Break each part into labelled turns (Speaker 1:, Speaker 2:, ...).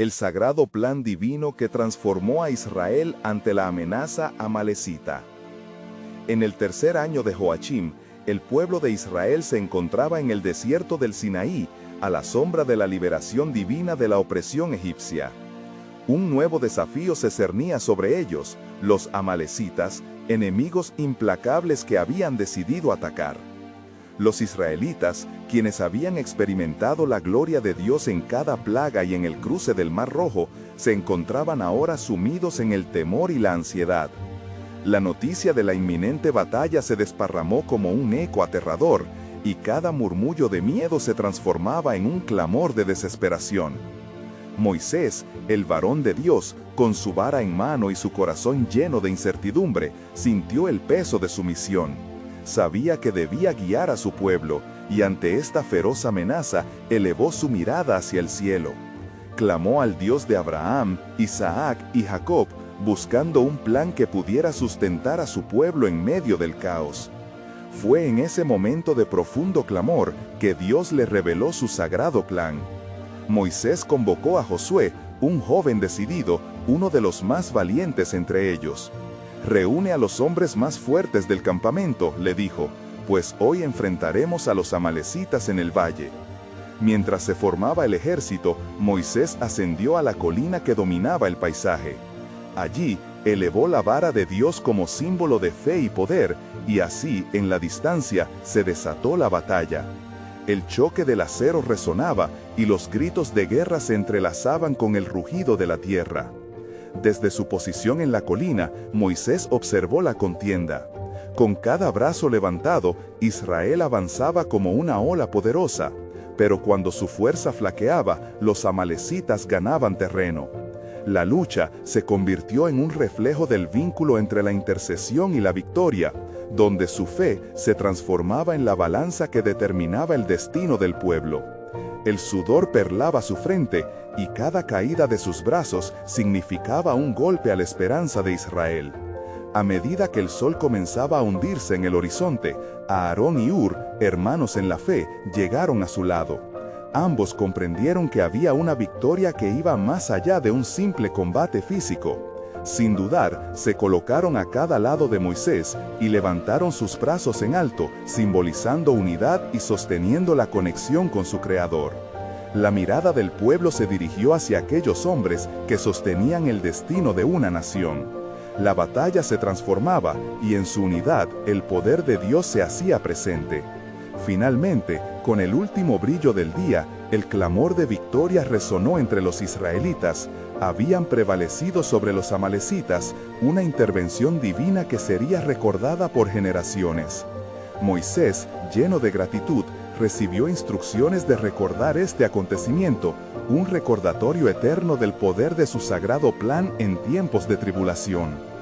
Speaker 1: el sagrado plan divino que transformó a Israel ante la amenaza amalecita. En el tercer año de Joachim, el pueblo de Israel se encontraba en el desierto del Sinaí, a la sombra de la liberación divina de la opresión egipcia. Un nuevo desafío se cernía sobre ellos, los amalecitas, enemigos implacables que habían decidido atacar. Los israelitas, quienes habían experimentado la gloria de Dios en cada plaga y en el cruce del Mar Rojo, se encontraban ahora sumidos en el temor y la ansiedad. La noticia de la inminente batalla se desparramó como un eco aterrador, y cada murmullo de miedo se transformaba en un clamor de desesperación. Moisés, el varón de Dios, con su vara en mano y su corazón lleno de incertidumbre, sintió el peso de su misión. Sabía que debía guiar a su pueblo, y ante esta feroz amenaza, elevó su mirada hacia el cielo. Clamó al Dios de Abraham, Isaac y Jacob, buscando un plan que pudiera sustentar a su pueblo en medio del caos. Fue en ese momento de profundo clamor que Dios le reveló su sagrado plan. Moisés convocó a Josué, un joven decidido, uno de los más valientes entre ellos. «Reúne a los hombres más fuertes del campamento», le dijo, «pues hoy enfrentaremos a los amalecitas en el valle». Mientras se formaba el ejército, Moisés ascendió a la colina que dominaba el paisaje. Allí, elevó la vara de Dios como símbolo de fe y poder, y así, en la distancia, se desató la batalla. El choque del acero resonaba, y los gritos de guerra se entrelazaban con el rugido de la tierra. Desde su posición en la colina, Moisés observó la contienda. Con cada brazo levantado, Israel avanzaba como una ola poderosa, pero cuando su fuerza flaqueaba, los amalecitas ganaban terreno. La lucha se convirtió en un reflejo del vínculo entre la intercesión y la victoria, donde su fe se transformaba en la balanza que determinaba el destino del pueblo. El sudor perlaba su frente, y cada caída de sus brazos significaba un golpe a la esperanza de Israel. A medida que el sol comenzaba a hundirse en el horizonte, Aarón y Hur, hermanos en la fe, llegaron a su lado. Ambos comprendieron que había una victoria que iba más allá de un simple combate físico. Sin dudar, se colocaron a cada lado de Moisés y levantaron sus brazos en alto, simbolizando unidad y sosteniendo la conexión con su Creador. La mirada del pueblo se dirigió hacia aquellos hombres que sostenían el destino de una nación. La batalla se transformaba y en su unidad el poder de Dios se hacía presente. Finalmente, con el último brillo del día, el clamor de victoria resonó entre los israelitas. Habían prevalecido sobre los amalecitas, una intervención divina que sería recordada por generaciones. Moisés, lleno de gratitud, recibió instrucciones de recordar este acontecimiento, un recordatorio eterno del poder de su sagrado plan en tiempos de tribulación.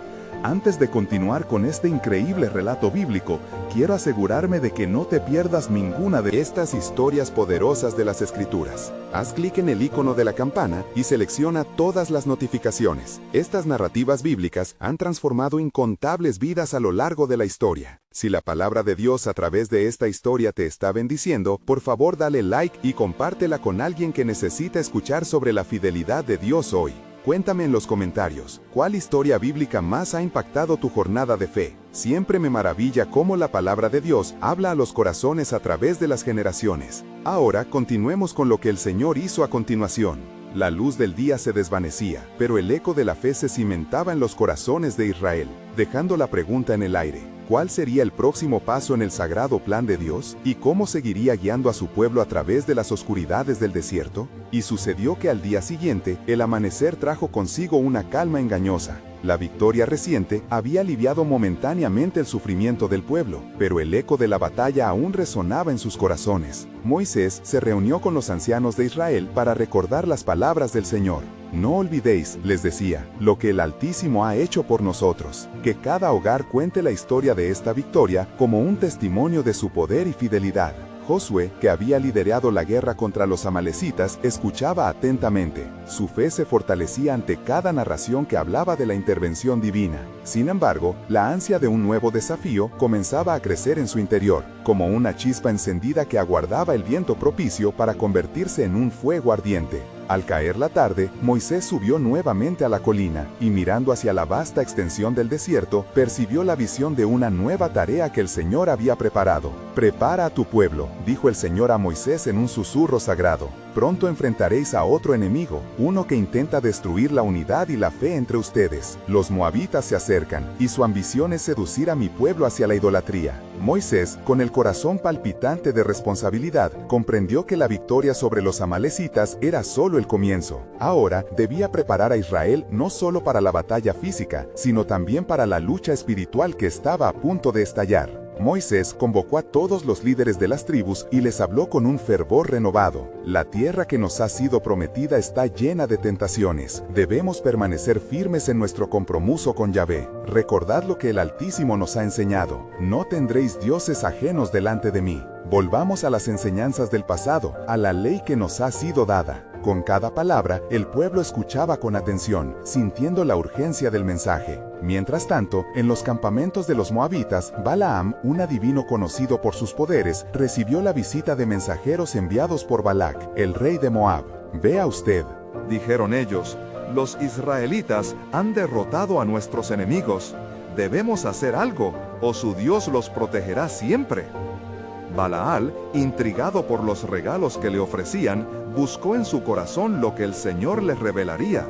Speaker 1: Antes de continuar con este increíble relato bíblico, quiero asegurarme de que no te pierdas ninguna de estas historias poderosas de las Escrituras. Haz clic en el icono de la campana y selecciona todas las notificaciones. Estas narrativas bíblicas han transformado incontables vidas a lo largo de la historia. Si la palabra de Dios a través de esta historia te está bendiciendo, por favor dale like y compártela con alguien que necesita escuchar sobre la fidelidad de Dios hoy. Cuéntame en los comentarios, ¿cuál historia bíblica más ha impactado tu jornada de fe? Siempre me maravilla cómo la palabra de Dios habla a los corazones a través de las generaciones. Ahora continuemos con lo que el Señor hizo a continuación. La luz del día se desvanecía, pero el eco de la fe se cimentaba en los corazones de Israel, dejando la pregunta en el aire. ¿Cuál sería el próximo paso en el sagrado plan de Dios? ¿Y cómo seguiría guiando a su pueblo a través de las oscuridades del desierto? Y sucedió que al día siguiente, el amanecer trajo consigo una calma engañosa. La victoria reciente había aliviado momentáneamente el sufrimiento del pueblo, pero el eco de la batalla aún resonaba en sus corazones. Moisés se reunió con los ancianos de Israel para recordar las palabras del Señor. No olvidéis, les decía, lo que el Altísimo ha hecho por nosotros. Que cada hogar cuente la historia de esta victoria como un testimonio de su poder y fidelidad. Josué, que había liderado la guerra contra los amalecitas, escuchaba atentamente. Su fe se fortalecía ante cada narración que hablaba de la intervención divina. Sin embargo, la ansia de un nuevo desafío comenzaba a crecer en su interior, como una chispa encendida que aguardaba el viento propicio para convertirse en un fuego ardiente. Al caer la tarde, Moisés subió nuevamente a la colina, y mirando hacia la vasta extensión del desierto, percibió la visión de una nueva tarea que el Señor había preparado. «Prepara a tu pueblo», dijo el Señor a Moisés en un susurro sagrado. «Pronto enfrentaréis a otro enemigo, uno que intenta destruir la unidad y la fe entre ustedes. Los moabitas se acercan, y su ambición es seducir a mi pueblo hacia la idolatría». Moisés, con el corazón palpitante de responsabilidad, comprendió que la victoria sobre los amalecitas era solo el comienzo. Ahora debía preparar a Israel no solo para la batalla física, sino también para la lucha espiritual que estaba a punto de estallar. Moisés convocó a todos los líderes de las tribus y les habló con un fervor renovado. «La tierra que nos ha sido prometida está llena de tentaciones. Debemos permanecer firmes en nuestro compromiso con Yahvé. Recordad lo que el Altísimo nos ha enseñado. No tendréis dioses ajenos delante de mí». Volvamos a las enseñanzas del pasado, a la ley que nos ha sido dada. Con cada palabra, el pueblo escuchaba con atención, sintiendo la urgencia del mensaje. Mientras tanto, en los campamentos de los moabitas, Balaam, un adivino conocido por sus poderes, recibió la visita de mensajeros enviados por Balac, el rey de Moab. «Vea usted»,
Speaker 2: dijeron ellos, «los israelitas han derrotado a nuestros enemigos. Debemos hacer algo, o su Dios los protegerá siempre». Balaal, intrigado por los regalos que le ofrecían, buscó en su corazón lo que el Señor le revelaría.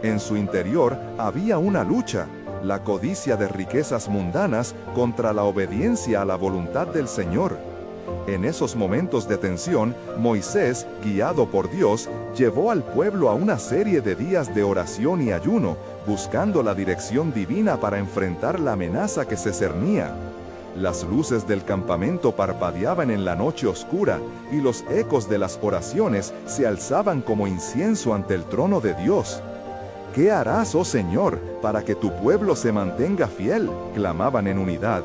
Speaker 2: En su interior había una lucha, la codicia de riquezas mundanas contra la obediencia a la voluntad del Señor. En esos momentos de tensión, Moisés, guiado por Dios, llevó al pueblo a una serie de días de oración y ayuno, buscando la dirección divina para enfrentar la amenaza que se cernía. Las luces del campamento parpadeaban en la noche oscura, y los ecos de las oraciones se alzaban como incienso ante el trono de Dios. «¿Qué harás, oh Señor, para que tu pueblo se mantenga fiel?», clamaban en unidad.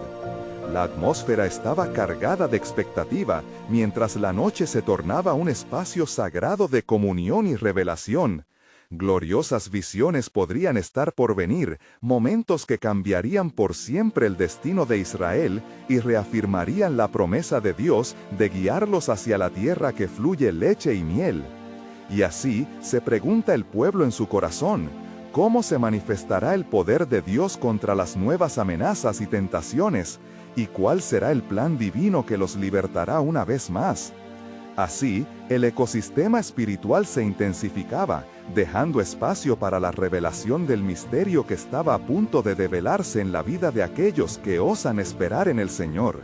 Speaker 2: La atmósfera estaba cargada de expectativa, mientras la noche se tornaba un espacio sagrado de comunión y revelación. Gloriosas visiones podrían estar por venir, momentos que cambiarían por siempre el destino de Israel y reafirmarían la promesa de Dios de guiarlos hacia la tierra que fluye leche y miel. Y así se pregunta el pueblo en su corazón, ¿cómo se manifestará el poder de Dios contra las nuevas amenazas y tentaciones? ¿Y cuál será el plan divino que los libertará una vez más? Así, el ecosistema espiritual se intensificaba, dejando espacio para la revelación del misterio que estaba a punto de develarse en la vida de aquellos que osan esperar en el Señor.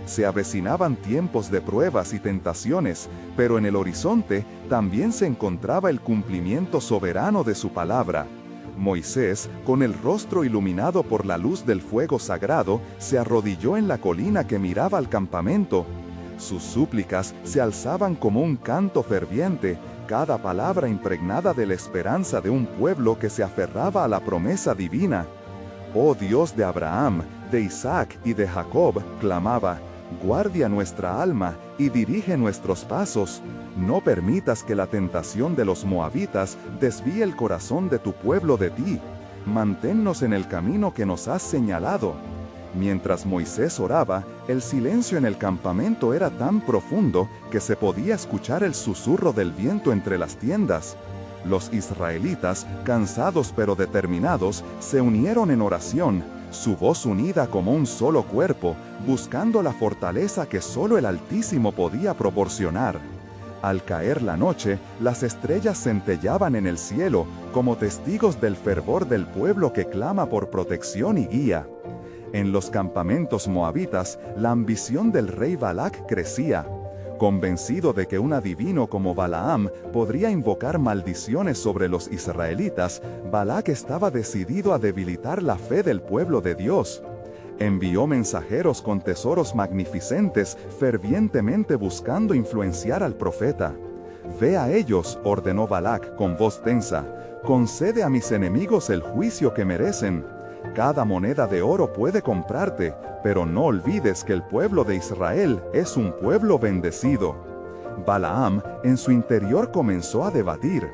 Speaker 2: Se avecinaban tiempos de pruebas y tentaciones, pero en el horizonte también se encontraba el cumplimiento soberano de su palabra. Moisés, con el rostro iluminado por la luz del fuego sagrado, se arrodilló en la colina que miraba al campamento. Sus súplicas se alzaban como un canto ferviente, cada palabra impregnada de la esperanza de un pueblo que se aferraba a la promesa divina. «Oh Dios de Abraham, de Isaac y de Jacob», clamaba, «guardia nuestra alma y dirige nuestros pasos. No permitas que la tentación de los moabitas desvíe el corazón de tu pueblo de ti. Manténnos en el camino que nos has señalado». Mientras Moisés oraba, el silencio en el campamento era tan profundo que se podía escuchar el susurro del viento entre las tiendas. Los israelitas, cansados pero determinados, se unieron en oración, su voz unida como un solo cuerpo, buscando la fortaleza que solo el Altísimo podía proporcionar. Al caer la noche, las estrellas centellaban en el cielo, como testigos del fervor del pueblo que clama por protección y guía. En los campamentos moabitas, la ambición del rey Balac crecía. Convencido de que un adivino como Balaam podría invocar maldiciones sobre los israelitas, Balac estaba decidido a debilitar la fe del pueblo de Dios. Envió mensajeros con tesoros magnificentes, fervientemente buscando influenciar al profeta. «Ve a ellos», ordenó Balac con voz tensa, «concede a mis enemigos el juicio que merecen. Cada moneda de oro puede comprarte, pero no olvides que el pueblo de Israel es un pueblo bendecido». Balaam, en su interior, comenzó a debatir.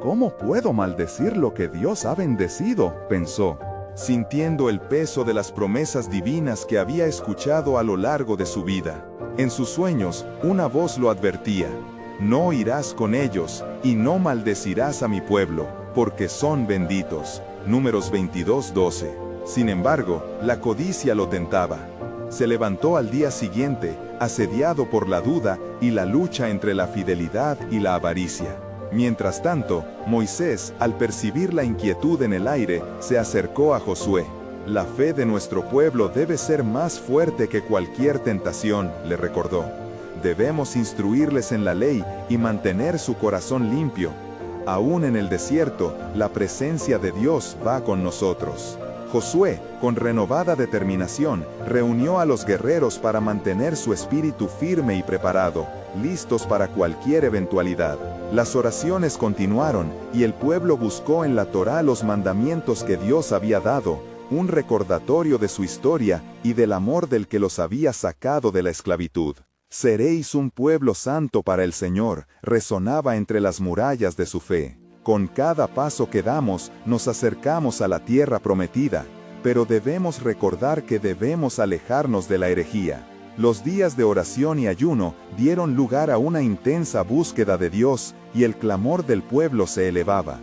Speaker 2: «¿Cómo puedo maldecir lo que Dios ha bendecido?», pensó, sintiendo el peso de las promesas divinas que había escuchado a lo largo de su vida. En sus sueños, una voz lo advertía:
Speaker 1: no irás con ellos, y no maldecirás a mi pueblo, porque son benditos. Números 22:12. Sin embargo, la codicia lo tentaba. Se levantó al día siguiente, asediado por la duda y la lucha entre la fidelidad y la avaricia. Mientras tanto, Moisés, al percibir la inquietud en el aire, se acercó a Josué. La fe de nuestro pueblo debe ser más fuerte que cualquier tentación, le recordó. Debemos instruirles en la ley y mantener su corazón limpio. Aún en el desierto, la presencia de Dios va con nosotros. Josué, con renovada determinación, reunió a los guerreros para mantener su espíritu firme y preparado, listos para cualquier eventualidad. Las oraciones continuaron, y el pueblo buscó en la Torá los mandamientos que Dios había dado, un recordatorio de su historia y del amor del que los había sacado de la esclavitud. Seréis un pueblo santo para el Señor, resonaba entre las murallas de su fe. Con cada paso que damos, nos acercamos a la tierra prometida, pero debemos recordar que debemos alejarnos de la herejía. Los días de oración y ayuno dieron lugar a una intensa búsqueda de Dios, y el clamor del pueblo se elevaba.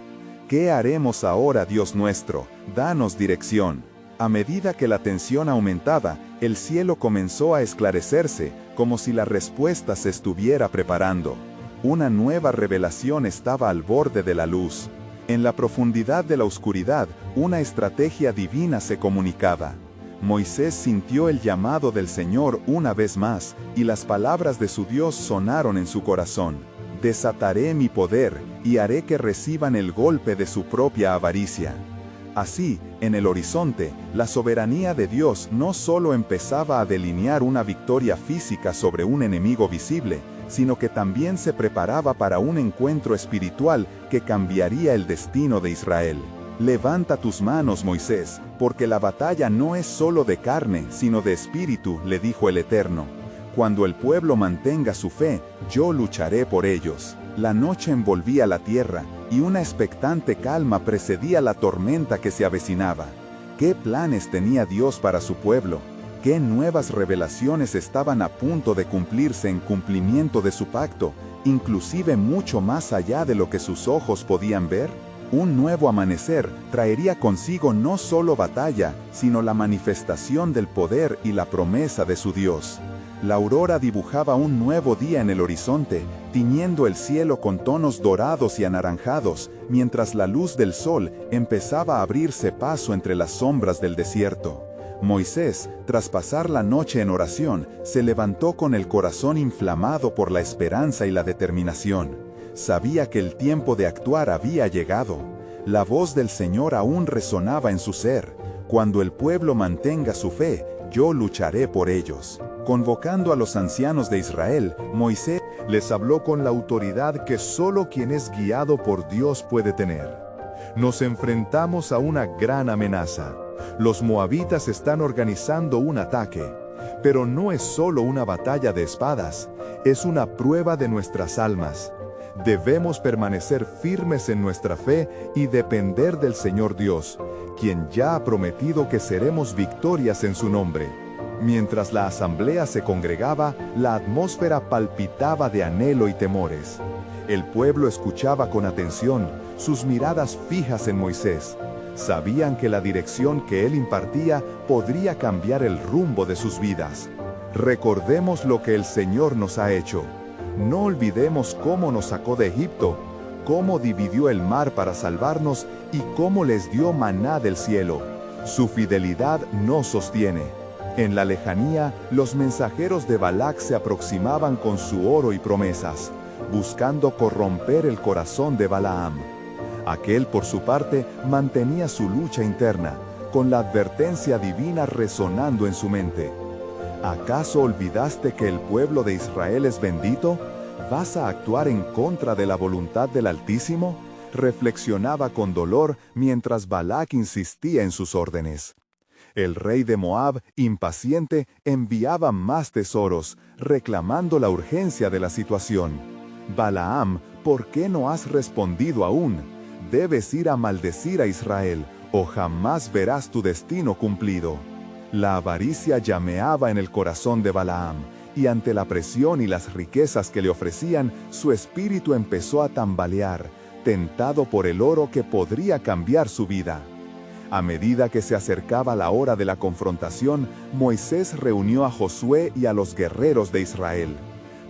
Speaker 1: ¿Qué haremos ahora, Dios nuestro? Danos dirección. A medida que la tensión aumentaba, el cielo comenzó a esclarecerse, como si la respuesta se estuviera preparando. Una nueva revelación estaba al borde de la luz. En la profundidad de la oscuridad, una estrategia divina se comunicaba. Moisés sintió el llamado del Señor una vez más, y las palabras de su Dios sonaron en su corazón. Desataré mi poder, y haré que reciban el golpe de su propia avaricia. Así, en el horizonte, la soberanía de Dios no solo empezaba a delinear una victoria física sobre un enemigo visible, sino que también se preparaba para un encuentro espiritual que cambiaría el destino de Israel. Levanta tus manos, Moisés, porque la batalla no es solo de carne, sino de espíritu, le dijo el Eterno. Cuando el pueblo mantenga su fe, yo lucharé por ellos. La noche envolvía la tierra, y una expectante calma precedía la tormenta que se avecinaba. ¿Qué planes tenía Dios para su pueblo? ¿Qué nuevas revelaciones estaban a punto de cumplirse en cumplimiento de su pacto, inclusive mucho más allá de lo que sus ojos podían ver? Un nuevo amanecer traería consigo no solo batalla, sino la manifestación del poder y la promesa de su Dios. La aurora dibujaba un nuevo día en el horizonte, tiñendo el cielo con tonos dorados y anaranjados, mientras la luz del sol empezaba a abrirse paso entre las sombras del desierto. Moisés, tras pasar la noche en oración, se levantó con el corazón inflamado por la esperanza y la determinación. Sabía que el tiempo de actuar había llegado. La voz del Señor aún resonaba en su ser. Cuando el pueblo mantenga su fe, yo lucharé por ellos. Convocando a los ancianos de Israel, Moisés les habló con la autoridad que solo quien es guiado por Dios puede tener. Nos enfrentamos a una gran amenaza. Los moabitas están organizando un ataque, pero no es solo una batalla de espadas, es una prueba de nuestras almas. Debemos permanecer firmes en nuestra fe y depender del Señor Dios, quien ya ha prometido que seremos victorias en su nombre. Mientras la asamblea se congregaba, la atmósfera palpitaba de anhelo y temores. El pueblo escuchaba con atención, sus miradas fijas en Moisés. Sabían que la dirección que él impartía podría cambiar el rumbo de sus vidas. Recordemos lo que el Señor nos ha hecho. No olvidemos cómo nos sacó de Egipto, cómo dividió el mar para salvarnos y cómo les dio maná del cielo. Su fidelidad nos sostiene. En la lejanía, los mensajeros de Balac se aproximaban con su oro y promesas, buscando corromper el corazón de Balaam. Aquel, por su parte, mantenía su lucha interna, con la advertencia divina resonando en su mente. ¿Acaso olvidaste que el pueblo de Israel es bendito? ¿Vas a actuar en contra de la voluntad del Altísimo? Reflexionaba con dolor mientras Balac insistía en sus órdenes. El rey de Moab, impaciente, enviaba más tesoros, reclamando la urgencia de la situación. Balaam, ¿por qué no has respondido aún? Debes ir a maldecir a Israel, o jamás verás tu destino cumplido. La avaricia llameaba en el corazón de Balaam,
Speaker 2: y ante la presión y las riquezas que le ofrecían, su espíritu empezó a tambalear, tentado por el oro que podría cambiar su vida. A medida que se acercaba la hora de la confrontación, Moisés reunió a Josué y a los guerreros de Israel.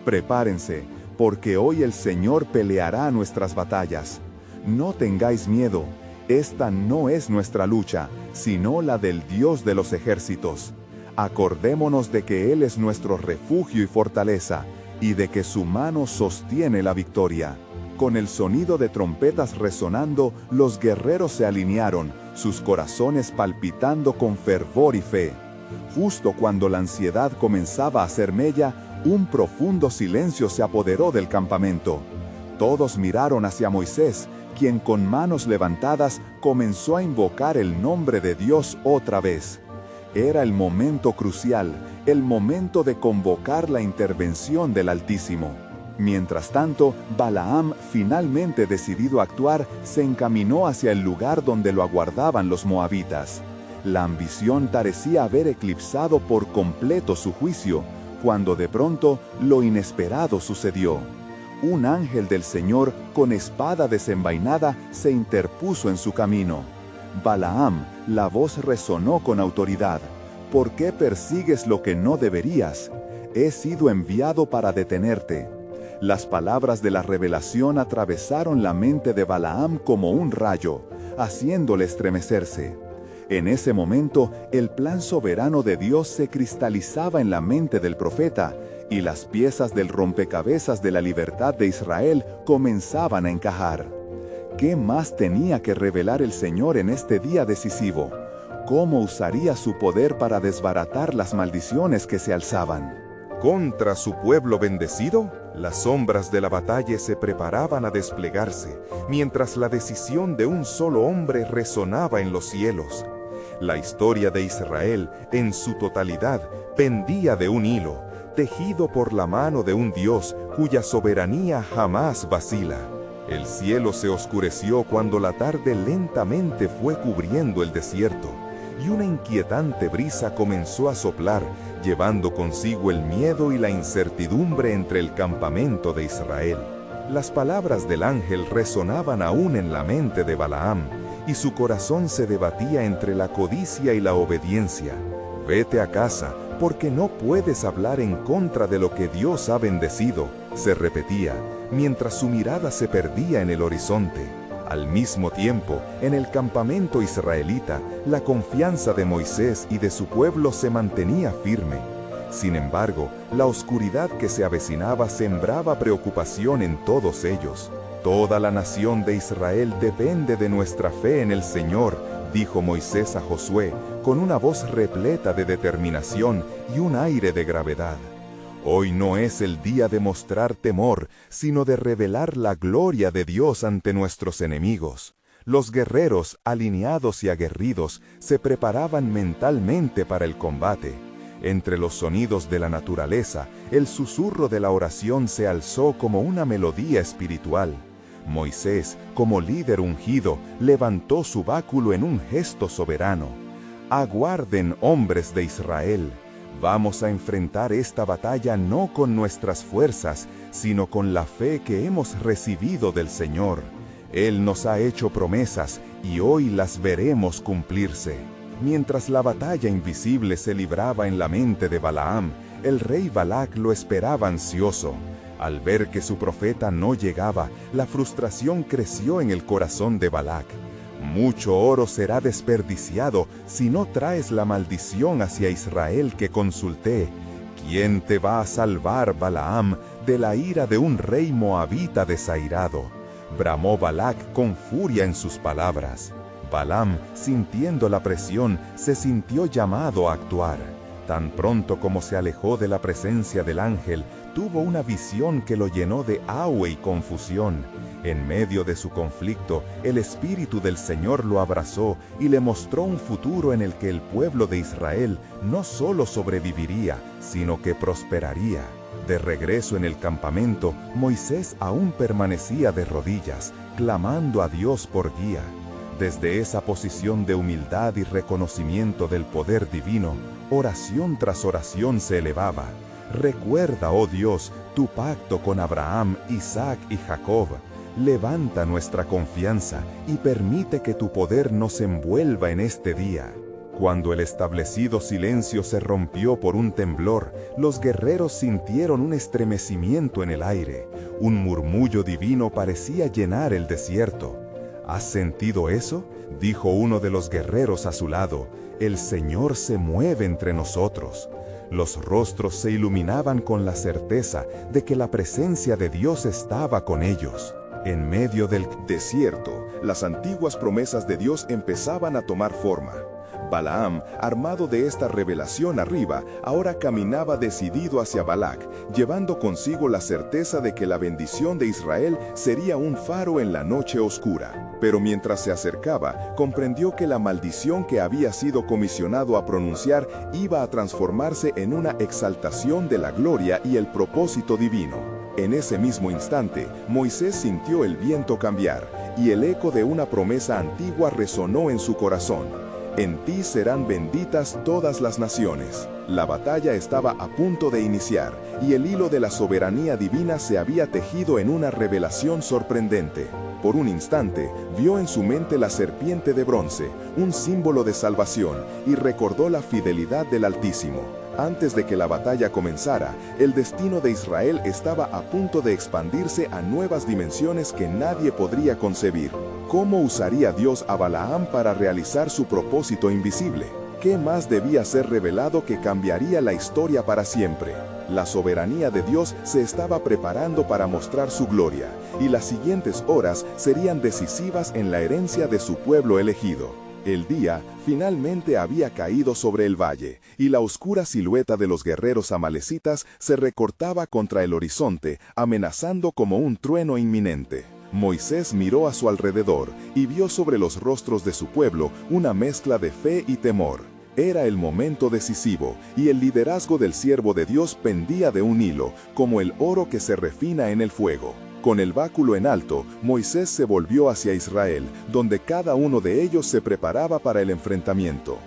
Speaker 2: Prepárense, porque hoy el Señor peleará nuestras batallas. No tengáis miedo, esta no es nuestra lucha, sino la del Dios de los ejércitos. Acordémonos de que Él es nuestro refugio y fortaleza, y de que su mano sostiene la victoria. Con el sonido de trompetas resonando, los guerreros se alinearon, sus corazones palpitando con fervor y fe. Justo cuando la ansiedad comenzaba a hacer mella, un profundo silencio se apoderó del campamento. Todos miraron hacia Moisés, quien con manos levantadas comenzó a invocar el nombre de Dios otra vez. Era el momento crucial, el momento de convocar la intervención del Altísimo. Mientras tanto, Balaam, finalmente decidido a actuar, se encaminó hacia el lugar donde lo aguardaban los moabitas. La ambición parecía haber eclipsado por completo su juicio, cuando de pronto lo inesperado sucedió. Un ángel del Señor, con espada desenvainada, se interpuso en su camino. Balaam, la voz resonó con autoridad. ¿Por qué persigues lo que no deberías? He sido enviado para detenerte. Las palabras de la revelación atravesaron la mente de Balaam como un rayo, haciéndole estremecerse. En ese momento, el plan soberano de Dios se cristalizaba en la mente del profeta, y las piezas del rompecabezas de la libertad de Israel comenzaban a encajar. ¿Qué más tenía que revelar el Señor en este día decisivo? ¿Cómo usaría su poder para desbaratar las maldiciones que se alzaban?
Speaker 1: Contra su pueblo bendecido, las sombras de la batalla se preparaban a desplegarse, mientras la decisión de un solo hombre resonaba en los cielos. La historia de Israel, en su totalidad, pendía de un hilo, tejido por la mano de un Dios cuya soberanía jamás vacila. El cielo se oscureció cuando la tarde lentamente fue cubriendo el desierto, y una inquietante brisa comenzó a soplar, llevando consigo el miedo y la incertidumbre entre el campamento de Israel. Las palabras del ángel resonaban aún en la mente de Balaam, y su corazón se debatía entre la codicia y la obediencia. Vete a casa, porque no puedes hablar en contra de lo que Dios ha bendecido, se repetía, mientras su mirada se perdía en el horizonte. Al mismo tiempo, en el campamento israelita, la confianza de Moisés y de su pueblo se mantenía firme. Sin embargo, la oscuridad que se avecinaba sembraba preocupación en todos ellos. Toda la nación de Israel depende de nuestra fe en el Señor, dijo Moisés a Josué, con una voz repleta de determinación y un aire de gravedad. Hoy no es el día de mostrar temor, sino de revelar la gloria de Dios ante nuestros enemigos. Los guerreros, alineados y aguerridos, se preparaban mentalmente para el combate. Entre los sonidos de la naturaleza, el susurro de la oración se alzó como una melodía espiritual. Moisés, como líder ungido, levantó su báculo en un gesto soberano. Aguarden, hombres de Israel. Vamos a enfrentar esta batalla no con nuestras fuerzas, sino con la fe que hemos recibido del Señor. Él nos ha hecho promesas y hoy las veremos cumplirse. Mientras la batalla invisible se libraba en la mente de Balaam, el rey Balac lo esperaba ansioso. Al ver que su profeta no llegaba, la frustración creció en el corazón de Balac. Mucho oro será desperdiciado si no traes la maldición hacia Israel que consulté. ¿Quién te va a salvar, Balaam, de la ira de un rey moabita desairado? Bramó Balac con furia en sus palabras. Balaam, sintiendo la presión, se sintió llamado a actuar. Tan pronto como se alejó de la presencia del ángel, tuvo una visión que lo llenó de awe y confusión. En medio de su conflicto, el Espíritu del Señor lo abrazó y le mostró un futuro en el que el pueblo de Israel no solo sobreviviría, sino que prosperaría. De regreso en el campamento, Moisés aún permanecía de rodillas, clamando a Dios por guía. Desde esa posición de humildad y reconocimiento del poder divino, oración tras oración se elevaba.
Speaker 2: Recuerda, oh Dios, tu pacto con Abraham, Isaac y Jacob. Levanta nuestra confianza y permite que tu poder nos envuelva en este día. Cuando el establecido silencio se rompió por un temblor, los guerreros sintieron un estremecimiento en el aire. Un murmullo divino parecía llenar el desierto. ¿Has sentido eso?, dijo uno de los guerreros a su lado. El Señor se mueve entre nosotros. Los rostros se iluminaban con la certeza de que la presencia de Dios estaba con ellos. En medio del
Speaker 1: desierto, las antiguas promesas de Dios empezaban a tomar forma. Balaam, armado de esta revelación arriba, ahora caminaba decidido hacia Balac, llevando consigo la certeza de que la bendición de Israel sería un faro en la noche oscura. Pero mientras se acercaba, comprendió que la maldición que había sido comisionado a pronunciar iba a transformarse en una exaltación de la gloria y el propósito divino. En ese mismo instante, Moisés sintió el viento cambiar, y el eco de una promesa antigua resonó en su corazón. En ti serán benditas todas las naciones. La batalla estaba a punto de iniciar, y el hilo de la soberanía divina se había tejido en una revelación sorprendente. Por un instante, vio en su mente la serpiente de bronce, un símbolo de salvación, y recordó la fidelidad del Altísimo. Antes de que la batalla comenzara, el destino de Israel estaba a punto de expandirse a nuevas dimensiones que nadie podría concebir. ¿Cómo usaría Dios a Balaam para realizar su propósito invisible? ¿Qué más debía ser revelado que cambiaría la historia para siempre? La soberanía de Dios se estaba preparando para mostrar su gloria, y las siguientes horas serían decisivas en la herencia de su pueblo elegido. El día finalmente había caído sobre el valle, y la oscura silueta de los guerreros amalecitas se recortaba contra el horizonte, amenazando como un trueno inminente. Moisés miró a su alrededor y vio sobre los rostros de su pueblo una mezcla de fe y temor. Era el momento decisivo, y el liderazgo del siervo de Dios pendía de un hilo, como el oro que se refina en el fuego. Con el báculo en alto, Moisés se volvió hacia Israel, donde cada uno de ellos se preparaba para el enfrentamiento.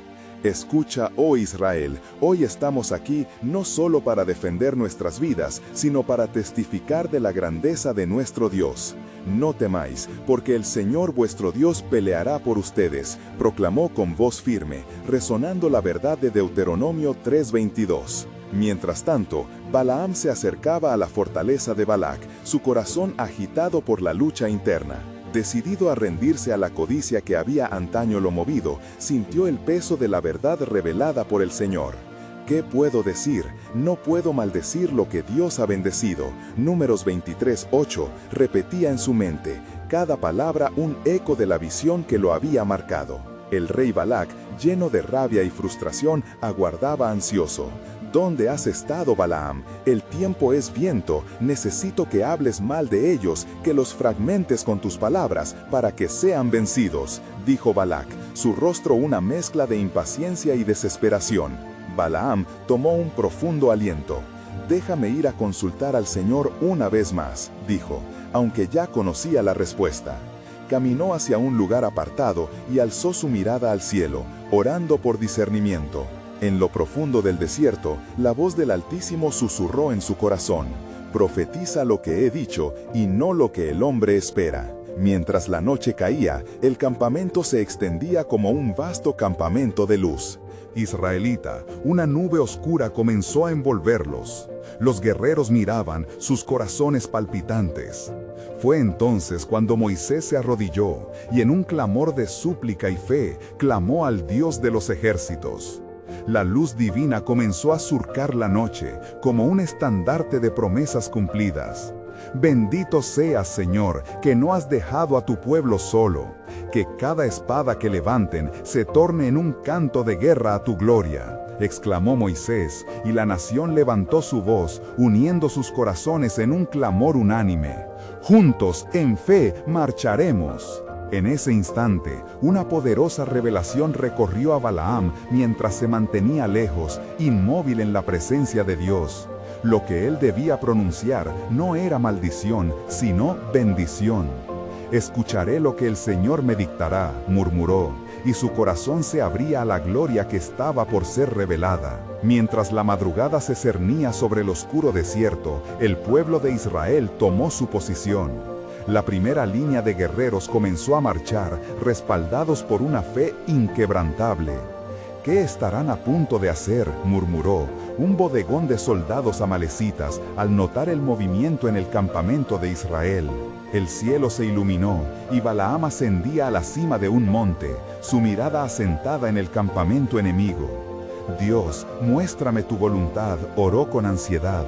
Speaker 1: Escucha, oh Israel, hoy estamos aquí no solo para defender nuestras vidas, sino para testificar de la grandeza de nuestro Dios. No temáis, porque el Señor vuestro Dios peleará por ustedes, proclamó con voz firme, resonando la verdad de Deuteronomio 3:22. Mientras tanto, Balaam se acercaba a la fortaleza de Balac, su corazón agitado por la lucha interna. Decidido a rendirse a la codicia que había antaño lo movido, sintió el peso de la verdad revelada por el Señor. ¿Qué puedo decir? No puedo maldecir lo que Dios ha bendecido. Números 23:8 repetía en su mente, cada palabra un eco de la visión que lo había marcado. El rey Balac, lleno de rabia y frustración, aguardaba ansioso. ¿Dónde has estado, Balaam? El tiempo es viento, necesito que hables mal de ellos, que los fragmentes con tus palabras, para que sean vencidos, dijo Balac, su rostro una mezcla de impaciencia y desesperación. Balaam tomó un profundo aliento. Déjame ir a consultar al Señor una vez más, dijo, aunque ya conocía la respuesta. Caminó hacia un lugar apartado y alzó su mirada al cielo, orando por discernimiento. En lo profundo del desierto, la voz del Altísimo susurró en su corazón, profetiza lo que he dicho y no lo que el hombre espera. Mientras la noche caía, el campamento se extendía como un vasto campamento de luz.
Speaker 2: Israelita, una nube oscura comenzó a envolverlos. Los guerreros miraban, sus corazones palpitantes. Fue entonces cuando Moisés se arrodilló y en un clamor de súplica y fe, clamó al Dios de los ejércitos. La luz divina comenzó a surcar la noche como un estandarte de promesas cumplidas. Bendito seas, Señor, que no has dejado a tu pueblo solo, que cada espada que levanten se torne en un canto de guerra a tu gloria, exclamó Moisés, y la nación levantó su voz, uniendo sus corazones en un clamor unánime. Juntos, en fe, marcharemos. En ese instante, una poderosa revelación recorrió a Balaam mientras se mantenía lejos, inmóvil en la presencia de Dios. Lo que él debía pronunciar no era maldición, sino bendición. Escucharé lo que el Señor me dictará, murmuró,
Speaker 1: y su corazón se abría a la gloria que estaba por ser revelada. Mientras la madrugada se cernía sobre el oscuro desierto, el pueblo de Israel tomó su posición. La primera línea de guerreros comenzó a marchar, respaldados por una fe inquebrantable. ¿Qué estarán a punto de hacer?, murmuró un bodegón de soldados amalecitas al notar el movimiento en el campamento de Israel. El cielo se iluminó y Balaam ascendía a la cima de un monte, su mirada asentada en el campamento enemigo. Dios, muéstrame tu voluntad, oró con ansiedad.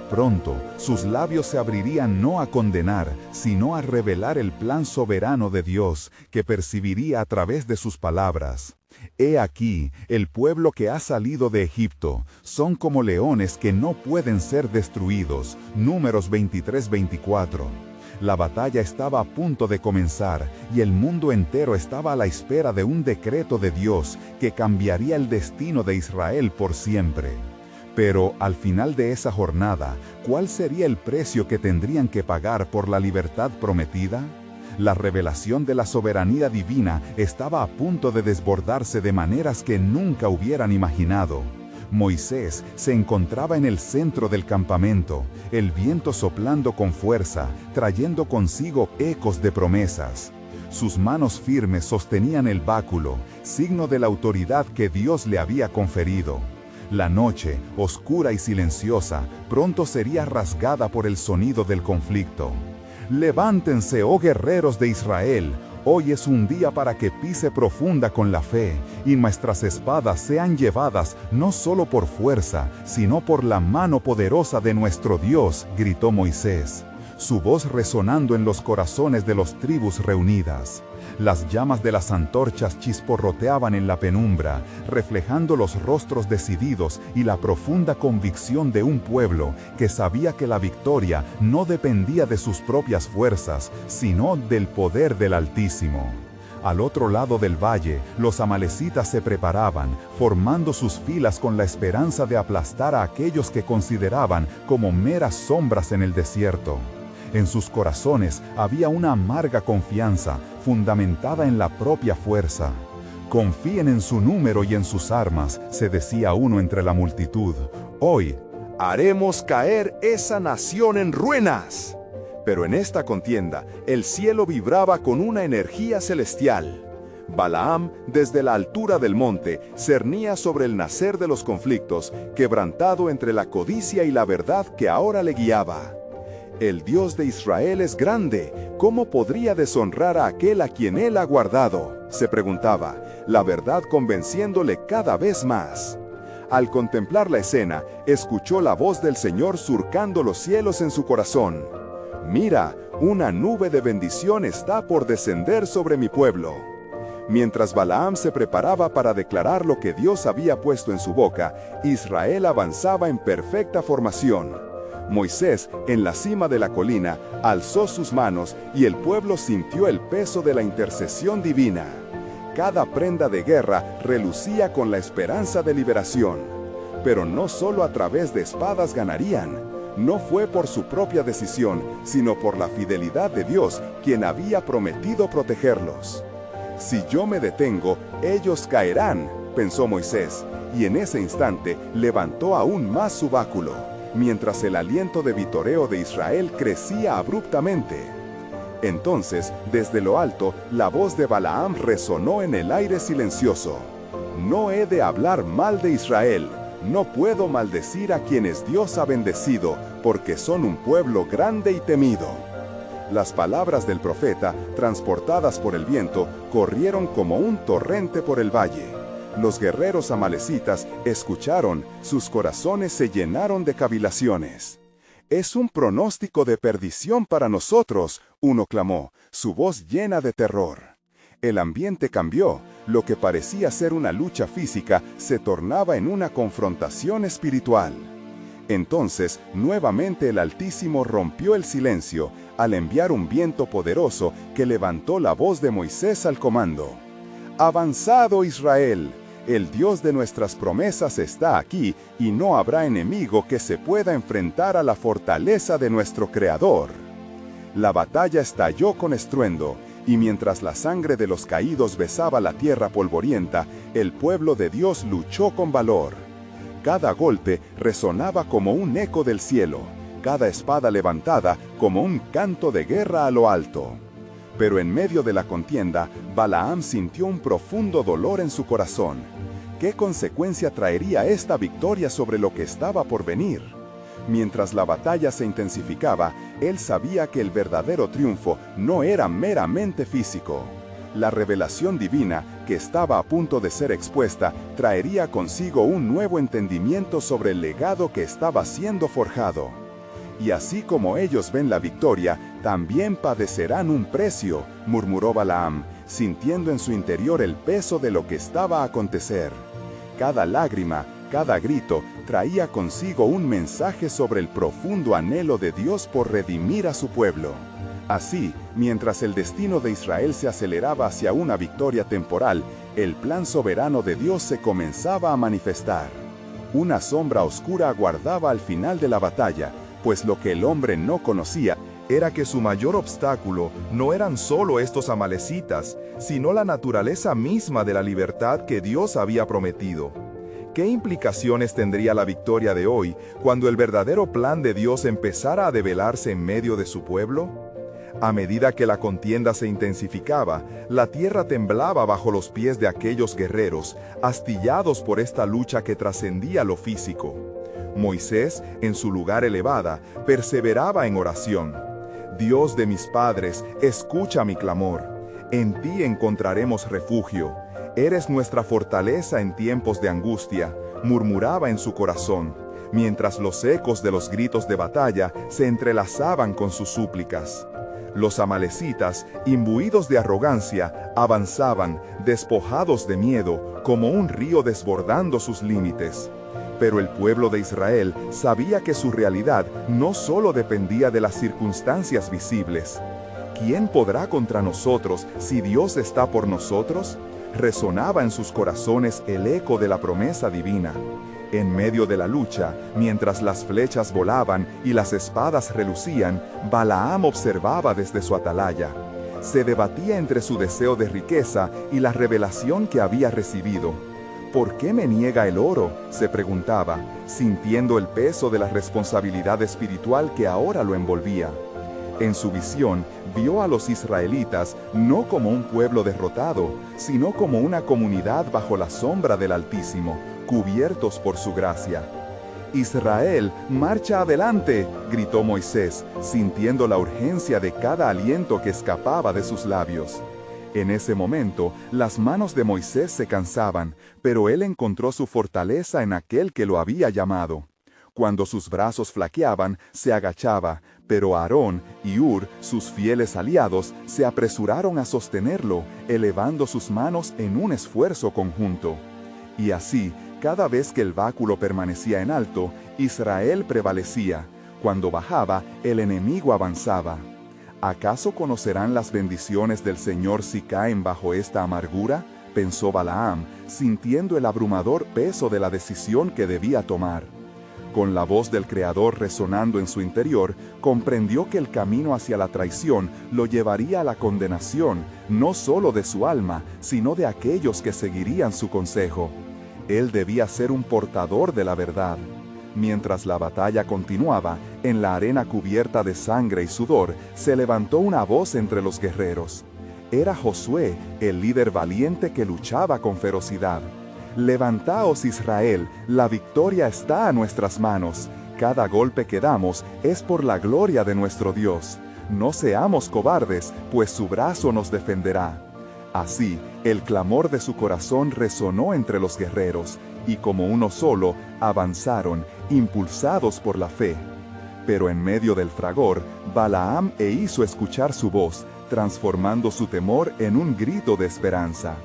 Speaker 1: Pronto, sus labios se abrirían no a condenar, sino a revelar el plan soberano de Dios, que percibiría a través de sus palabras. He aquí, el pueblo que ha salido de Egipto, son como leones que no pueden ser destruidos. Números 23-24. La batalla estaba a punto de comenzar, y el mundo entero estaba a la espera de un decreto de Dios que cambiaría el destino de Israel por siempre. Pero, al final de esa jornada, ¿cuál sería el precio que tendrían que pagar por la libertad prometida? La revelación de la soberanía divina estaba a punto de desbordarse de maneras que nunca hubieran imaginado. Moisés se encontraba en el centro del campamento, el viento soplando con fuerza, trayendo consigo ecos de promesas. Sus manos firmes sostenían el báculo, signo de la autoridad que Dios le había conferido. La noche, oscura y silenciosa, pronto sería rasgada por el sonido del conflicto. Levántense, oh guerreros de Israel, hoy es un día para que pise profunda con la fe, y nuestras espadas sean llevadas no solo por fuerza, sino por la mano poderosa de nuestro Dios, gritó Moisés, su voz resonando en los corazones de las tribus reunidas. Las llamas de las antorchas chisporroteaban en la penumbra, reflejando los rostros decididos y la profunda convicción de un pueblo que sabía que la victoria no dependía de sus propias fuerzas, sino del poder del Altísimo. Al otro lado del valle, los amalecitas se preparaban, formando sus filas con la esperanza de aplastar a aquellos que consideraban como meras sombras en el desierto. En sus corazones había una amarga confianza, fundamentada en la propia fuerza. Confíen en su número y en sus armas, se decía uno entre la multitud. Hoy haremos caer esa nación en ruinas. Pero en esta contienda, el cielo vibraba con una energía celestial. Balaam, desde la altura del monte, cernía sobre el nacer de los conflictos, quebrantado entre la codicia y la verdad que ahora le guiaba. El Dios de Israel es grande, ¿cómo podría deshonrar a aquel a quien él ha guardado?, se preguntaba, la verdad convenciéndole cada vez más. Al contemplar la escena, escuchó la voz del Señor surcando los cielos en su corazón. Mira, una nube de bendición está por descender sobre mi pueblo. Mientras Balaam se preparaba para declarar lo que Dios había puesto en su boca, Israel avanzaba en perfecta formación. Moisés, en la cima de la colina, alzó sus manos y el pueblo sintió el peso de la intercesión divina. Cada prenda de guerra relucía con la esperanza de liberación. Pero no solo a través de espadas ganarían. No fue por su propia decisión, sino por la fidelidad de Dios, quien había prometido protegerlos. Si yo me detengo, ellos caerán, pensó Moisés, y en ese instante levantó aún más su báculo, mientras el aliento de vitoreo de Israel crecía abruptamente. Entonces, desde lo alto, la voz de Balaam resonó en el aire silencioso. No he de hablar mal de Israel, no puedo maldecir a quienes Dios ha bendecido, porque son un pueblo grande y temido. Las palabras del profeta, transportadas por el viento, corrieron como un torrente por el valle. Los guerreros amalecitas escucharon, sus corazones se llenaron de cavilaciones. «Es un pronóstico de perdición para nosotros», uno clamó, su voz llena de terror. El ambiente cambió, lo que parecía ser una lucha física se tornaba en una confrontación espiritual. Entonces, nuevamente el Altísimo rompió el silencio al enviar un viento poderoso que levantó la voz de Moisés al comando. «Avanzado Israel, el Dios de nuestras promesas está aquí y no habrá enemigo que se pueda enfrentar a la fortaleza de nuestro Creador». La batalla estalló con estruendo, Y mientras la sangre de los caídos besaba la tierra polvorienta, el pueblo de Dios luchó con valor. Cada golpe resonaba como un eco del cielo, cada espada levantada como un canto de guerra a lo alto. Pero en medio de la contienda, Balaam sintió un profundo dolor en su corazón. ¿Qué consecuencia traería esta victoria sobre lo que estaba por venir? Mientras la batalla se intensificaba, él sabía que el verdadero triunfo no era meramente físico. La revelación divina, que estaba a punto de ser expuesta, traería consigo un nuevo entendimiento sobre el legado que estaba siendo forjado. Y así como ellos ven la victoria, también padecerán un precio, murmuró Balaam, sintiendo en su interior el peso de lo que estaba a acontecer. Cada lágrima, cada grito, traía consigo un mensaje sobre el profundo anhelo de Dios por redimir a su pueblo. Así, mientras el destino de Israel se aceleraba hacia una victoria temporal, el plan soberano de Dios se comenzaba a manifestar. Una sombra oscura aguardaba al final de la batalla, pues lo que el hombre no conocía
Speaker 2: era que su mayor obstáculo no eran solo estos amalecitas, sino la naturaleza misma de la libertad que Dios había prometido. ¿Qué implicaciones tendría la victoria de hoy cuando el verdadero plan de Dios empezara a develarse en medio de su pueblo? A medida que la contienda se intensificaba, la tierra temblaba bajo los pies de aquellos guerreros, astillados por esta lucha que trascendía lo físico. Moisés, en su lugar elevada, perseveraba en oración. Dios de mis padres, escucha mi clamor. En ti encontraremos refugio. Eres nuestra fortaleza en tiempos de angustia, murmuraba en su corazón, mientras los ecos de los gritos de batalla se entrelazaban con sus súplicas. Los amalecitas, imbuidos de arrogancia, avanzaban, despojados de miedo, como un río desbordando sus límites. Pero el pueblo de Israel sabía que su realidad no solo dependía de las circunstancias visibles. ¿Quién podrá contra nosotros si Dios está por nosotros? Resonaba en sus corazones el eco de la promesa divina. En medio de la lucha, mientras las flechas volaban y las espadas relucían, Balaam observaba desde su atalaya. Se debatía entre su deseo de riqueza y la revelación que había recibido. ¿Por qué me niega el oro?, se preguntaba, sintiendo el peso de la responsabilidad espiritual que ahora lo envolvía. En su visión, vio a los israelitas no como un pueblo derrotado, sino como una comunidad bajo la sombra del Altísimo, cubiertos por su gracia. «Israel, marcha adelante», gritó Moisés, sintiendo la urgencia de cada aliento que escapaba de sus labios. En ese momento, las manos de Moisés se cansaban, pero él encontró su fortaleza en aquel que lo había llamado. Cuando sus brazos flaqueaban, se agachaba, pero Aarón y Hur, sus fieles aliados, se apresuraron a sostenerlo, elevando sus manos en un esfuerzo conjunto. Y así, cada vez que el báculo permanecía en alto, Israel prevalecía. Cuando bajaba, el enemigo avanzaba. ¿Acaso conocerán las bendiciones del Señor si caen bajo esta amargura?, pensó Balaam, sintiendo el abrumador peso de la decisión que debía tomar. Con la voz del Creador resonando en su interior, comprendió que el camino hacia la traición lo llevaría a la condenación, no solo de su alma, sino de aquellos que seguirían su consejo. Él debía ser un portador de la verdad. Mientras la batalla continuaba, en la arena cubierta de sangre y sudor, se levantó una voz entre los guerreros. Era Josué, el líder valiente que luchaba con ferocidad. «Levantaos, Israel, la victoria está a nuestras manos. Cada golpe que damos es por la gloria de nuestro Dios. No seamos cobardes, pues su brazo nos defenderá». Así, el clamor de su corazón resonó entre los guerreros, y como uno solo, avanzaron, impulsados por la fe. Pero en medio del fragor, Balaam hizo escuchar su voz, transformando su temor en un grito de esperanza.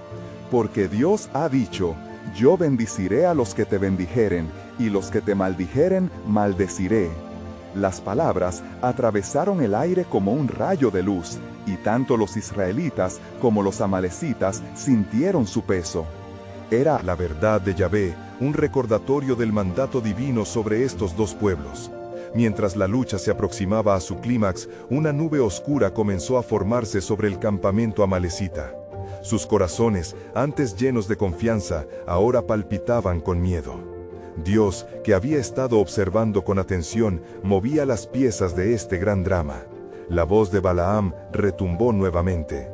Speaker 2: Porque Dios ha dicho: «Yo bendiciré a los que te bendijeren, y los que te maldijeren, maldeciré». Las palabras atravesaron el aire como un rayo de luz, y tanto los israelitas como los amalecitas sintieron su peso. Era la verdad de Yahvé, un recordatorio del mandato divino sobre estos dos pueblos. Mientras la lucha se aproximaba a su clímax, una nube oscura comenzó a formarse sobre el campamento amalecita. Sus corazones, antes llenos de confianza, ahora palpitaban con miedo. Dios, que había estado observando con atención, movía las piezas de este gran drama. La voz de Balaam retumbó nuevamente.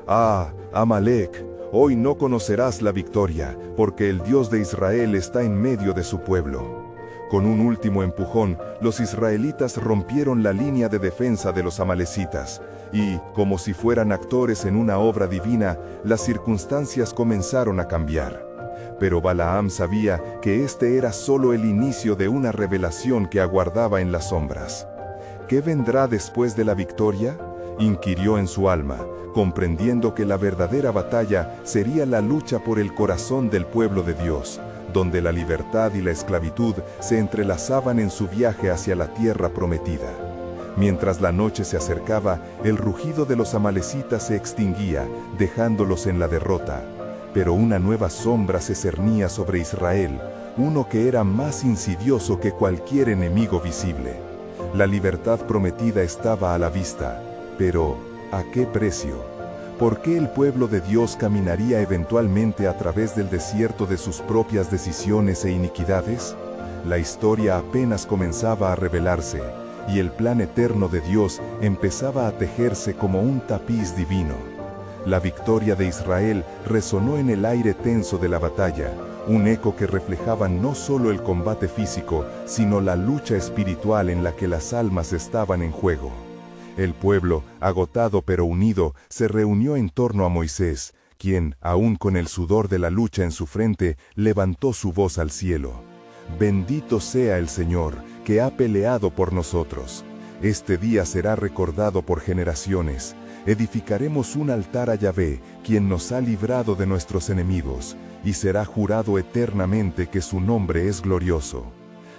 Speaker 2: «Ah, Amalek, hoy no conocerás la victoria, porque el Dios de Israel está en medio de su pueblo». Con un último empujón, los israelitas rompieron la línea de defensa de los amalecitas, y, como si fueran actores en una obra divina, las circunstancias comenzaron a cambiar. Pero Balaam sabía que este era solo el inicio de una revelación que aguardaba en las sombras. ¿Qué vendrá después de la victoria?, inquirió en su alma, comprendiendo que la verdadera batalla sería la lucha por el corazón del pueblo de Dios, donde la libertad y la esclavitud se entrelazaban en su viaje hacia la tierra prometida. Mientras la noche se acercaba, el rugido de los amalecitas se extinguía, dejándolos en la derrota. Pero una nueva sombra se cernía sobre Israel, uno que era más insidioso que cualquier enemigo visible. La libertad prometida estaba a la vista, pero ¿a qué precio? ¿Por qué el pueblo de Dios caminaría eventualmente a través del desierto de sus propias decisiones e iniquidades? La historia apenas comenzaba a revelarse, y el plan eterno de Dios empezaba a tejerse como un tapiz divino. La victoria de Israel resonó en el aire tenso de la batalla, un eco que reflejaba no solo el combate físico, sino la lucha espiritual en la que las almas estaban en juego. El pueblo, agotado pero unido, se reunió en torno a Moisés, quien, aún con el sudor de la lucha en su frente, levantó su voz al cielo. «Bendito sea el Señor, que ha peleado por nosotros. Este día será recordado por generaciones. Edificaremos un altar a Yahvé, quien nos ha librado de nuestros enemigos, y será jurado eternamente que su nombre es glorioso».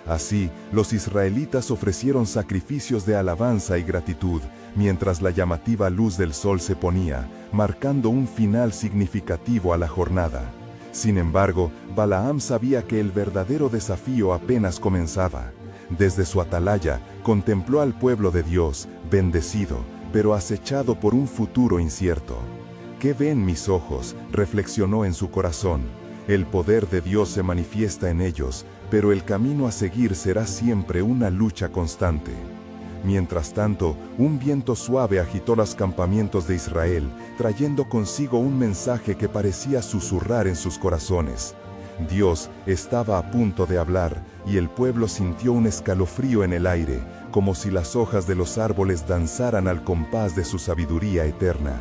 Speaker 2: Así, los israelitas ofrecieron sacrificios de alabanza y gratitud, mientras la llamativa luz del sol se ponía, marcando un final significativo a la jornada. Sin embargo, Balaam sabía que el verdadero desafío apenas comenzaba. Desde su atalaya, contempló al pueblo de Dios, bendecido, pero acechado por un futuro incierto. «¿Qué ven mis ojos?», reflexionó en su corazón. «El poder de Dios se manifiesta en ellos, pero el camino a seguir será siempre una lucha constante». Mientras tanto, un viento suave agitó los campamentos de Israel, trayendo consigo un mensaje que parecía susurrar en sus corazones. Dios estaba a punto de hablar, y el pueblo sintió un escalofrío en el aire, como si las hojas de los árboles danzaran al compás de su sabiduría eterna.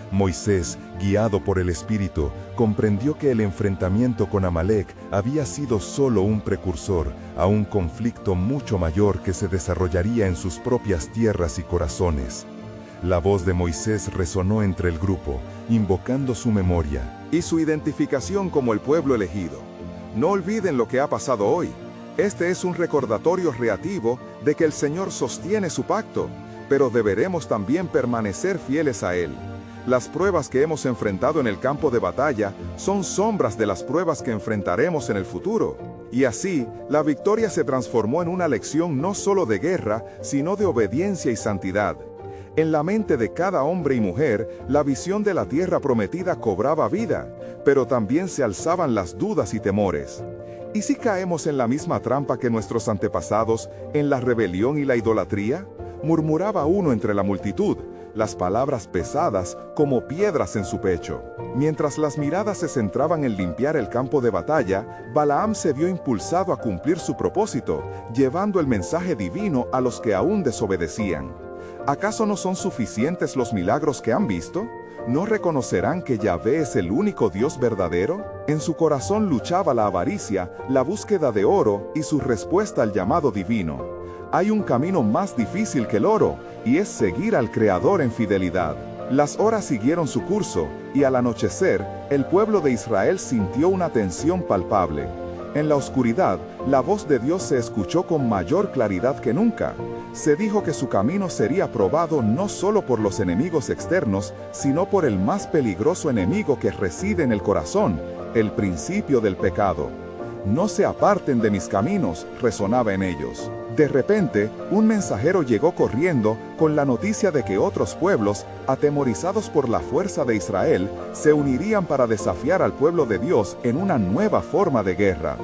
Speaker 2: Moisés, guiado por el Espíritu, comprendió que el enfrentamiento con Amalek había sido solo un precursor a un conflicto mucho mayor que se desarrollaría en sus propias tierras y corazones. La voz de Moisés resonó entre el grupo, invocando su memoria
Speaker 1: y su identificación como el pueblo elegido. No olviden lo que ha pasado hoy. Este es un recordatorio reativo de que el Señor sostiene su pacto, pero deberemos también permanecer fieles a Él. Las pruebas que hemos enfrentado en el campo de batalla son sombras de las pruebas que enfrentaremos en el futuro. Y así, la victoria se transformó en una lección no solo de guerra, sino de obediencia y santidad. En la mente de cada hombre y mujer, la visión de la tierra prometida cobraba vida, pero también se alzaban las dudas y temores. ¿Y si caemos en la misma trampa que nuestros antepasados, en la rebelión y la idolatría?, murmuraba uno entre la multitud, las palabras pesadas como piedras en su pecho. Mientras las miradas se centraban en limpiar el campo de batalla, Balaam se vio impulsado a cumplir su propósito, llevando el mensaje divino a los que aún desobedecían. ¿Acaso no son suficientes los milagros que han visto? ¿No reconocerán que Yahvé es el único Dios verdadero? En su corazón luchaba la avaricia, la búsqueda de oro y su respuesta al llamado divino. Hay un camino más difícil que el oro, y es seguir al Creador en fidelidad. Las horas siguieron su curso, y al anochecer, el pueblo de Israel sintió una tensión palpable. En la oscuridad, la voz de Dios se escuchó con mayor claridad que nunca. Se dijo que su camino sería probado no solo por los enemigos externos, sino por el más peligroso enemigo que reside en el corazón, el principio del pecado. «No se aparten de mis caminos», resonaba en ellos.
Speaker 2: De repente, un mensajero llegó corriendo con la noticia de que otros pueblos, atemorizados por la fuerza de Israel, se unirían para desafiar al pueblo de Dios en una nueva forma de guerra.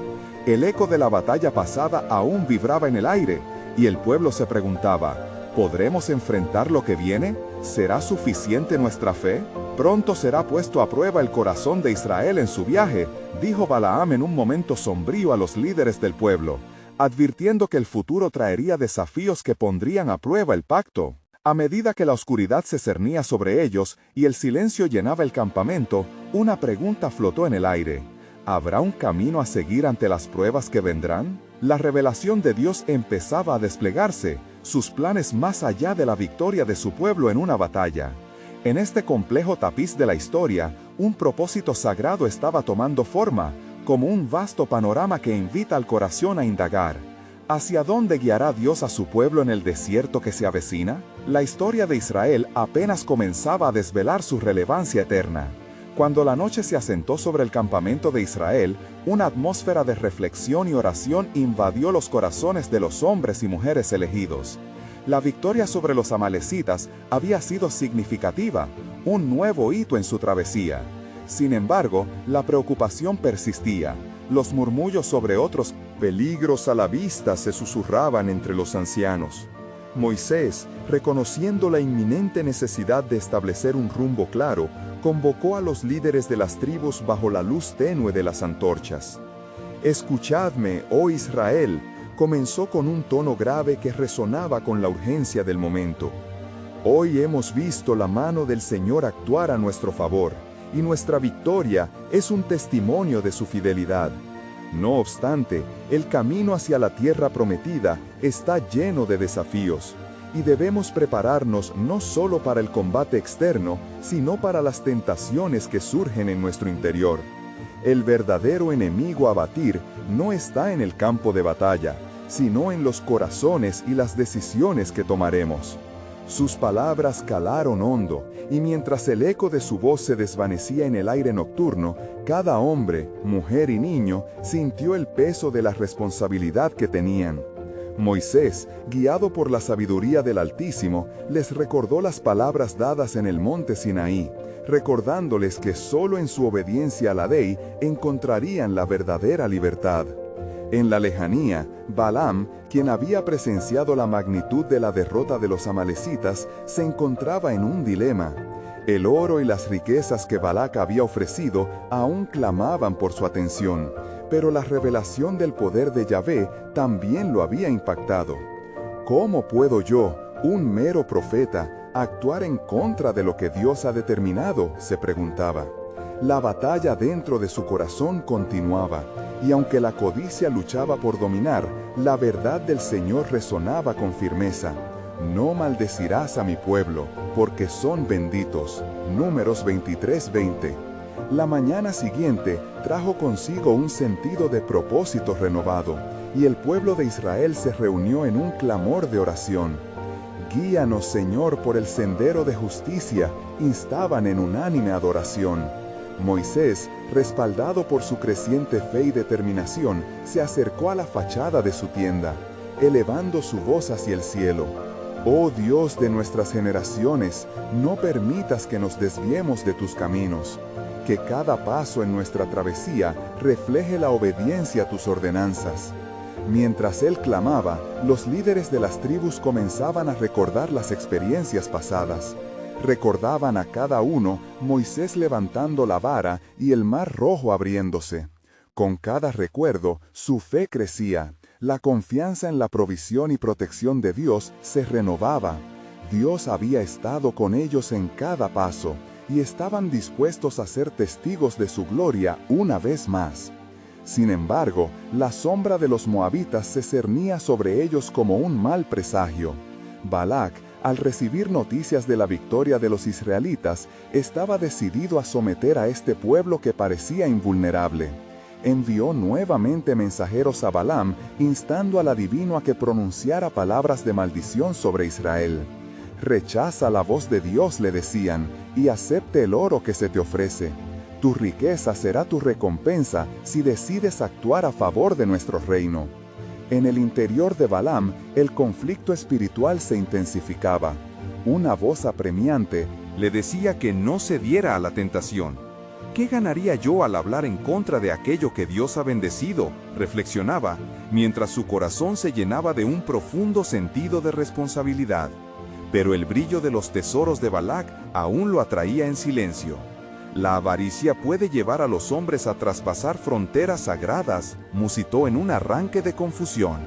Speaker 2: El eco de la batalla pasada aún vibraba en el aire, y el pueblo se preguntaba: ¿podremos enfrentar lo que viene? ¿Será suficiente nuestra fe? Pronto será puesto a prueba el corazón de Israel en su viaje, dijo Balaam en un momento sombrío a los líderes del pueblo, advirtiendo que el futuro traería desafíos que pondrían a prueba el pacto. A medida que la oscuridad se cernía sobre ellos y el silencio llenaba el campamento, una pregunta flotó en el aire: ¿habrá un camino a seguir ante las pruebas que vendrán? La revelación de Dios empezaba a desplegarse, sus planes más allá de la victoria de su pueblo en una batalla. En este complejo tapiz de la historia, un propósito sagrado estaba tomando forma, como un vasto panorama que invita al corazón a indagar. ¿Hacia dónde guiará Dios a su pueblo en el desierto que se avecina? La historia de Israel apenas comenzaba a desvelar su relevancia eterna. Cuando la noche se asentó sobre el campamento de Israel, una atmósfera de reflexión y oración invadió los corazones de los hombres y mujeres elegidos. La victoria sobre los amalecitas había sido significativa, un nuevo hito en su travesía. Sin embargo, la preocupación persistía. Los murmullos sobre otros peligros a la vista se susurraban entre los ancianos. Moisés, reconociendo la inminente necesidad de establecer un rumbo claro, convocó a los líderes de las tribus bajo la luz tenue de las antorchas. «Escuchadme, oh Israel», comenzó con un tono grave que resonaba con la urgencia del momento. «Hoy hemos visto la mano del Señor actuar a nuestro favor, y nuestra victoria es un testimonio de su fidelidad. No obstante, el camino hacia la tierra prometida está lleno de desafíos, y debemos prepararnos no solo para el combate externo, sino para las tentaciones que surgen en nuestro interior. El verdadero enemigo a batir no está en el campo de batalla, sino en los corazones y las decisiones que tomaremos». Sus palabras calaron hondo, y mientras el eco de su voz se desvanecía en el aire nocturno, cada hombre, mujer y niño sintió el peso de la responsabilidad que tenían. Moisés, guiado por la sabiduría del Altísimo, les recordó las palabras dadas en el monte Sinaí, recordándoles que solo en su obediencia a la ley encontrarían la verdadera libertad. En la lejanía, Balaam, quien había presenciado la magnitud de la derrota de los amalecitas, se encontraba en un dilema. El oro y las riquezas que Balac había ofrecido aún clamaban por su atención, pero la revelación del poder de Yahvé también lo había impactado. ¿Cómo puedo yo, un mero profeta, actuar en contra de lo que Dios ha determinado?, se preguntaba. La batalla dentro de su corazón continuaba, y aunque la codicia luchaba por dominar, la verdad del Señor resonaba con firmeza. «No maldecirás a mi pueblo, porque son benditos». Números 23:20. La mañana siguiente trajo consigo un sentido de propósito renovado, y el pueblo de Israel se reunió en un clamor de oración. «Guíanos, Señor, por el sendero de justicia», instaban en unánime adoración. Moisés, respaldado por su creciente fe y determinación, se acercó a la fachada de su tienda, elevando su voz hacia el cielo. «Oh Dios de nuestras generaciones, no permitas que nos desviemos de tus caminos. Que cada paso en nuestra travesía refleje la obediencia a tus ordenanzas». Mientras él clamaba, los líderes de las tribus comenzaban a recordar las experiencias pasadas. Recordaban a cada uno Moisés levantando la vara y el mar rojo abriéndose. Con cada recuerdo, su fe crecía. La confianza en la provisión y protección de Dios se renovaba. Dios había estado con ellos en cada paso, y estaban dispuestos a ser testigos de su gloria una vez más. Sin embargo, la sombra de los moabitas se cernía sobre ellos como un mal presagio. Balac, al recibir noticias de la victoria de los israelitas, estaba decidido a someter a este pueblo que parecía invulnerable. Envió nuevamente mensajeros a Balaam, instando al adivino a que pronunciara palabras de maldición sobre Israel. «Rechaza la voz de Dios», le decían, «y acepte el oro que se te ofrece. Tu riqueza será tu recompensa si decides actuar a favor de nuestro reino».
Speaker 3: En el interior de Balaam, el conflicto espiritual se intensificaba. Una voz apremiante
Speaker 2: le decía que no cediera a la tentación. ¿Qué ganaría yo al hablar en contra de aquello que Dios ha bendecido?, reflexionaba, mientras su corazón se llenaba de un profundo sentido de responsabilidad. Pero el brillo de los tesoros de Balac aún lo atraía en silencio. La avaricia puede llevar a los hombres a traspasar fronteras sagradas, musitó en un arranque de confusión.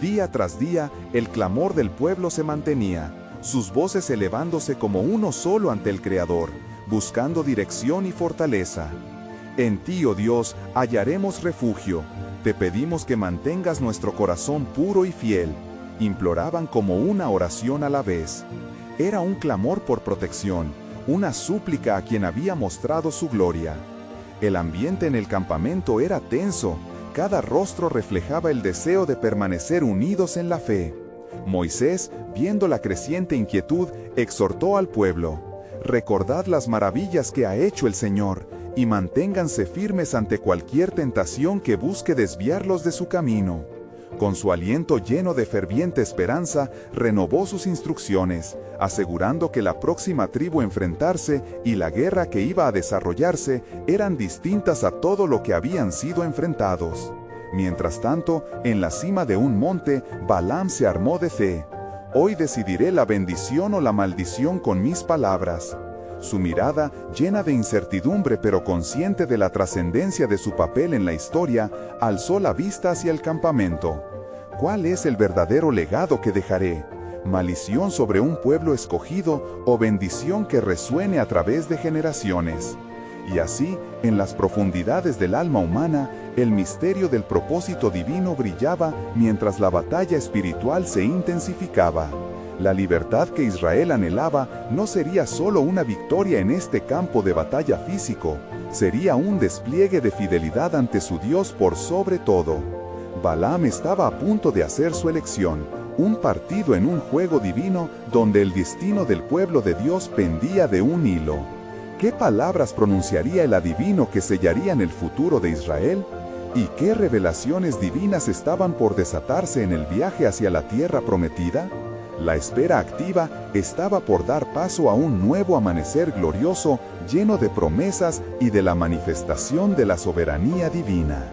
Speaker 2: Día tras día, el clamor del pueblo se mantenía, sus voces elevándose como uno solo ante el Creador, buscando dirección y fortaleza. En ti, oh Dios, hallaremos refugio. Te pedimos que mantengas nuestro corazón puro y fiel. Imploraban como una oración a la vez. Era un clamor por protección, una súplica a quien había mostrado su gloria. El ambiente en el campamento era tenso, cada rostro reflejaba el deseo de permanecer unidos en la fe. Moisés, viendo la creciente inquietud, exhortó al pueblo: recordad las maravillas que ha hecho el Señor, y manténganse firmes ante cualquier tentación que busque desviarlos de su camino. Con su aliento lleno de ferviente esperanza, renovó sus instrucciones, asegurando que la próxima tribu a enfrentarse y la guerra que iba a desarrollarse eran distintas a todo lo que habían sido enfrentados. Mientras tanto, en la cima de un monte, Balaam se armó de fe. Hoy decidiré la bendición o la maldición con mis palabras. Su mirada, llena de incertidumbre pero consciente de la trascendencia de su papel en la historia, alzó la vista hacia el campamento. ¿Cuál es el verdadero legado que dejaré? ¿Maldición sobre un pueblo escogido o bendición que resuene a través de generaciones? Y así, en las profundidades del alma humana, el misterio del propósito divino brillaba mientras la batalla espiritual se intensificaba. La libertad que Israel anhelaba no sería solo una victoria en este campo de batalla físico, sería un despliegue de fidelidad ante su Dios por sobre todo. Balaam estaba a punto de hacer su elección, un partido en un juego divino donde el destino del pueblo de Dios pendía de un hilo. ¿Qué palabras pronunciaría el adivino que sellarían el futuro de Israel? ¿Y qué revelaciones divinas estaban por desatarse en el viaje hacia la tierra prometida? La espera activa estaba por dar paso a un nuevo amanecer glorioso, lleno de promesas y de la manifestación de la soberanía divina.